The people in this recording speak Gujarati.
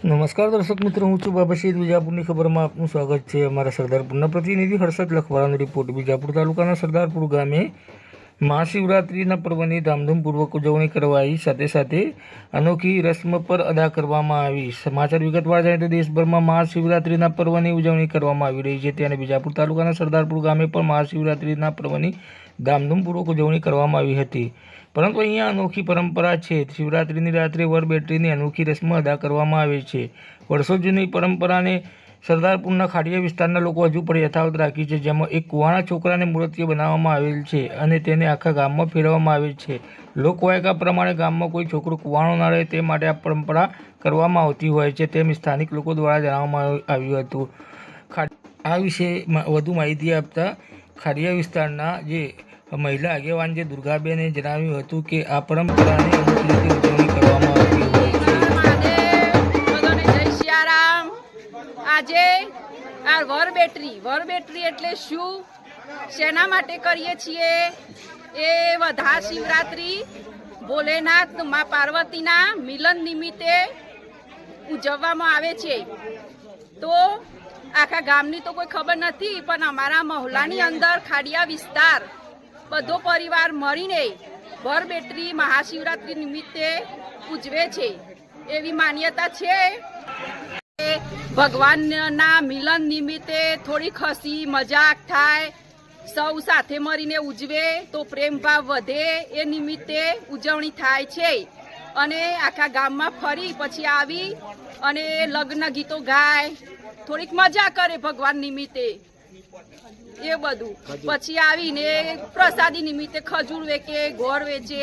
નમસ્કાર દર્શક મિત્રો, હું છું બાબા શહીદ. વિજાપુરની ખબરમાં આપનું સ્વાગત છે. અમારા સરદારપુરના પ્રતિનિધિ હર્ષદ લખવાળાનો રિપોર્ટ. વિજાપુર તાલુકાના સરદારપુર ગામે મહાશિવરાત્રિના પર્વની ધામધૂમપૂર્વક ઉજવણી કરવાઈ સાથે સાથે અનોખી રસ્મ પર અદા કરવામાં આવી. સમાચાર વિગતવાર જાય તો દેશભરમાં મહાશિવરાત્રિના પર્વની ઉજવણી કરવામાં આવી રહી છે, ત્યારે વિજાપુર તાલુકાના સરદારપુર ગામે પણ મહાશિવરાત્રિના પર્વની ધામધૂમપૂર્વક ઉજવણી કરવામાં આવી હતી. પરંતુ અહીંયા અનોખી પરંપરા છે. શિવરાત્રિની રાત્રે વરબેટરીની અનોખી રસ્મ અદા કરવામાં આવે છે. વર્ષો જૂની પરંપરાને સરદારપુરના ખાડિયા વિસ્તારના લોકો હજુ પણ યથાવત રાખી છે, જેમાં એક કુવાણા છોકરાને મૂર્તિઓ બનાવવામાં આવેલ છે અને તેને આખા ગામમાં ફેરવવામાં આવે છે. લોકવાયકા પ્રમાણે ગામમાં કોઈ છોકરો કુવાણો ના રહે તે માટે આ પરંપરા કરવામાં આવતી હોય છે, તેમ સ્થાનિક લોકો દ્વારા જણાવવામાં આવ્યું હતું. આ વિશે વધુ માહિતી આપતા ખાડિયા વિસ્તારના જે મહિલા આગેવાન જે દુર્ગાબેને જણાવ્યું હતું કે આ પરંપરાને અમુક રીતે ઉજવણી કરવામાં આવતી હોય છે. જય સિયારામ. આજે આ વરબેટરી એટલે શું, શેના માટે કરીએ છીએ? એ વધા શિવરાત્રિ ભોલેનાથ મા પાર્વતીના મિલન નિમિત્તે ઉજવવામાં આવે છે. તો આખા ગામની તો કોઈ ખબર નથી, પણ અમારા મહોલ્લાની અંદર ખાડિયા વિસ્તાર બધો પરિવાર મળીને વરબેટરી મહાશિવરાત્રિ નિમિત્તે ઉજવે છે. એવી માન્યતા છે કે ભગવાનના મિલન નિમિત્તે થોડી હસી મજાક થાય, સૌ સાથે મળીને ઉજવે તો પ્રેમ ભાવ વધે, એ નિમિત્તે ઉજવણી થાય છે. અને આખા ગામમાં ફરી પછી આવી અને લગ્ન ગીતો ગાય, થોડીક મજા કરે ભગવાન નિમિત્તે, એ બધું. પછી આવીને પ્રસાદી નિમિત્તે ખજૂર વેચે, ગોળ વેચે,